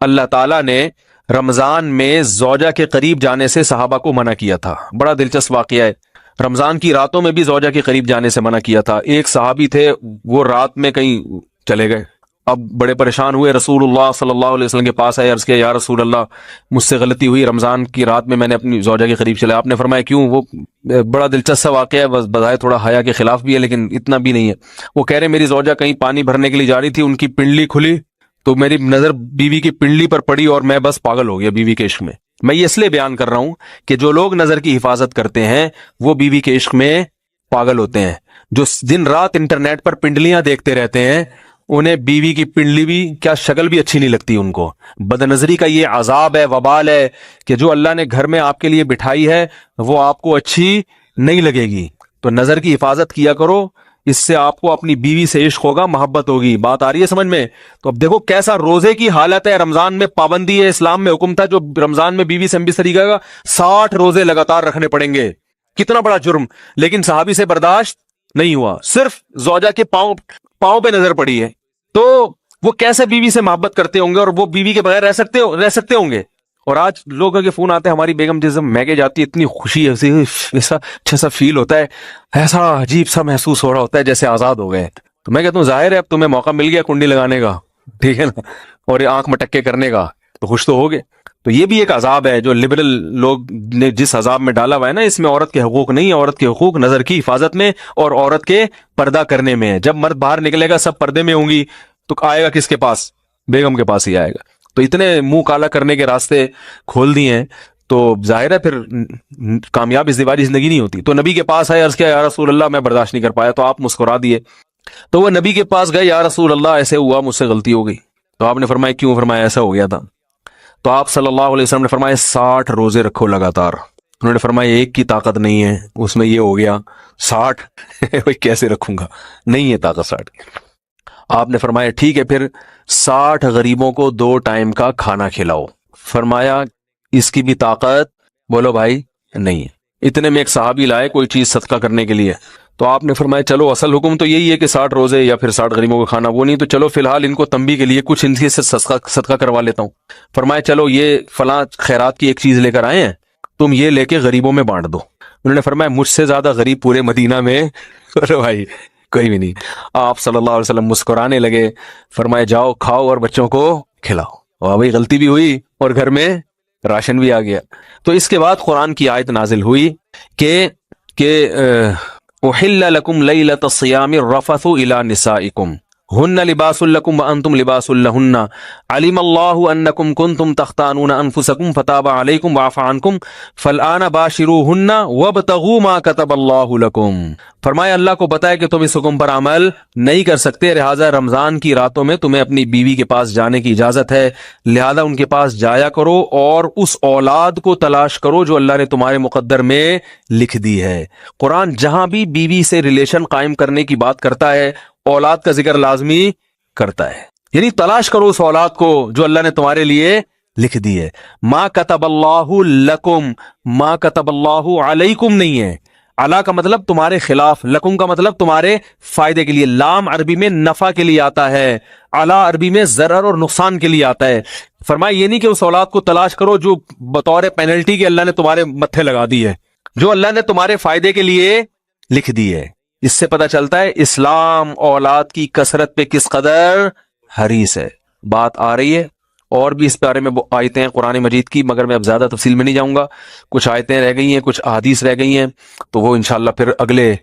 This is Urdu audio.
اللہ تعالیٰ نے رمضان میں زوجہ کے قریب جانے سے صحابہ کو منع کیا تھا. بڑا دلچسپ واقعہ ہے. رمضان کی راتوں میں بھی زوجہ کے قریب جانے سے منع کیا تھا. ایک صحابی تھے، وہ رات میں کہیں چلے گئے، اب بڑے پریشان ہوئے، رسول اللہ صلی اللہ علیہ وسلم کے پاس آئے، عرض کیا یا رسول اللہ مجھ سے غلطی ہوئی، رمضان کی رات میں نے اپنی زوجہ کے قریب چلا. آپ نے فرمایا کیوں؟ وہ بڑا دلچسپ واقعہ ہے، بظاہر تھوڑا حیا کے خلاف بھی ہے لیکن اتنا بھی نہیں ہے. وہ کہہ رہے میری زوجہ کہیں پانی بھرنے کے لیے جا رہی تھی، ان کی پنڈلی کھلی تو میری نظر بیوی کی پنڈلی پر پڑی اور میں بس پاگل ہو گیا بیوی کے عشق میں. میں یہ اس لیے بیان کر رہا ہوں کہ جو لوگ نظر کی حفاظت کرتے ہیں وہ بیوی کے عشق میں پاگل ہوتے ہیں. جو دن رات انٹرنیٹ پر پنڈلیاں دیکھتے رہتے ہیں انہیں بیوی کی پنڈلی بھی کیا شکل بھی اچھی نہیں لگتی ان کو. بد نظری کا یہ عذاب ہے، وبال ہے کہ جو اللہ نے گھر میں آپ کے لیے بٹھائی ہے وہ آپ کو اچھی نہیں لگے گی. تو نظر کی حفاظت کیا کرو، اس سے آپ کو اپنی بیوی سے عشق ہوگا، محبت ہوگی. بات آ رہی ہے سمجھ میں؟ تو اب دیکھو کیسا روزے کی حالت ہے. رمضان میں پابندی ہے، اسلام میں حکم تھا جو رمضان میں بیوی سے امبستری کرے گا 60 روزے لگاتار رکھنے پڑیں گے. کتنا بڑا جرم، لیکن صحابی سے برداشت نہیں ہوا. صرف زوجہ کے پاؤں پہ نظر پڑی ہے تو وہ کیسے بیوی سے محبت کرتے ہوں گے اور وہ بیوی کے بغیر رہ سکتے ہوں گے. اور آج لوگوں کے فون آتے ہیں، ہماری بیگم جس دن میکے جاتی ہے اتنی خوشی ہے، ایسا اچھا سا فیل ہوتا ہے، ایسا عجیب سا محسوس ہو رہا ہوتا ہے جیسے آزاد ہو گئے. تو میں کہتا ہوں ظاہر ہے اب تمہیں موقع مل گیا کنڈی لگانے کا، ٹھیک ہے نا، اور یہ آنکھ مٹکے کرنے کا، تو خوش تو ہوگے. تو یہ بھی ایک عذاب ہے جو لبرل لوگ نے جس عذاب میں ڈالا ہوا ہے نا، اس میں عورت کے حقوق نہیں ہے. عورت کے حقوق نظر کی حفاظت میں اور عورت کے پردہ کرنے میں ہے. جب مرد باہر نکلے گا سب پردے میں ہوں گی تو آئے گا کس کے پاس؟ بیگم کے پاس ہی آئے گا. تو اتنے منہ کالا کرنے کے راستے کھول دیے ہیں تو ظاہر ہے پھر کامیاب ازدواجی زندگی نہیں ہوتی. تو نبی کے پاس آئے، عرض کیا یا رسول اللہ میں برداشت نہیں کر پایا. تو آپ مسکرا دیے. تو وہ نبی کے پاس گئے، یا رسول اللہ ایسے ہوا، مجھ سے غلطی ہو گئی. تو آپ نے فرمایا کیوں؟ فرمایا ایسا ہو گیا تھا. تو آپ صلی اللہ علیہ وسلم نے فرمایا 60 روزے رکھو لگاتار. انہوں نے فرمایا ایک کی طاقت نہیں ہے، اس میں یہ ہو گیا 60 کیسے رکھوں گا، نہیں ہے طاقت 60. آپ نے فرمایا ٹھیک ہے پھر 60 غریبوں کو 2 ٹائم کا کھانا کھلاؤ. فرمایا اس کی بھی طاقت بولو بھائی نہیں ہے. اتنے میں ایک صحابی لائے کوئی چیز صدقہ کرنے کے لیے. تو آپ نے فرمایا چلو اصل حکم تو یہی ہے کہ 60 روزے یا پھر 60 غریبوں کو کھانا، وہ نہیں تو چلو فی الحال ان کو تنبیہ کے لیے کچھ ان سے صدقہ کروا لیتا ہوں. فرمایا چلو یہ فلاں خیرات کی ایک چیز لے کر آئے ہیں، تم یہ لے کے غریبوں میں بانٹ دو. انہوں نے فرمایا مجھ سے زیادہ غریب پورے مدینہ میں بھائی کوئی بھی نہیں. آپ صلی اللہ علیہ وسلم مسکرانے لگے، فرمایا جاؤ کھاؤ اور بچوں کو کھلاؤ. اور بھائی غلطی بھی ہوئی اور گھر میں راشن بھی آ گیا. تو اس کے بعد قرآن کی آیت نازل ہوئی کہ احل لکم لیلۃ الصیام الرفث الی نسائکم ہن لباس لکم وانتم لباس لہن علم اللہ انکم کنتم تختانون انفسکم فتاب علیکم وعفی عنکم فالآن باشروہن وابتغوا ما کتب اللہ لکم. فرمایا اللہ کو پتہ ہے کہ تم اس حکم پر عمل نہیں کر سکتے، لہٰذا رمضان کی راتوں میں تمہیں اپنی بیوی کے پاس جانے کی اجازت ہے، لہذا ان کے پاس جایا کرو اور اس اولاد کو تلاش کرو جو اللہ نے تمہارے مقدر میں لکھ دی ہے. قرآن جہاں بھی بیوی سے ریلیشن قائم کرنے کی بات کرتا ہے اولاد کا ذکر لازمی کرتا ہے، یعنی تلاش کرو اس اولاد کو جو اللہ نے تمہارے لیے لکھ دی ہے. ما کتب اللہ لکم، ما کتب اللہ علیکم نہیں ہے. علا کا مطلب تمہارے خلاف، لکم کا مطلب تمہارے فائدے کے لیے. لام عربی میں نفع کے لیے آتا ہے، علا عربی میں ضرر اور نقصان کے لیے آتا ہے. فرمایا یہ نہیں کہ اس اولاد کو تلاش کرو جو بطور پینلٹی کے اللہ نے تمہارے متھے لگا دی ہے، جو اللہ نے تمہارے فائدے کے لیے لکھ دی ہے. اس سے پتہ چلتا ہے اسلام اولاد کی کثرت پہ کس قدر حریص ہے. بات آ رہی ہے اور بھی اس بارے میں آیتیں قرآن مجید کی، مگر میں اب زیادہ تفصیل میں نہیں جاؤں گا. کچھ آیتیں رہ گئی ہیں، کچھ احادیث رہ گئی ہیں، تو وہ انشاءاللہ پھر اگلے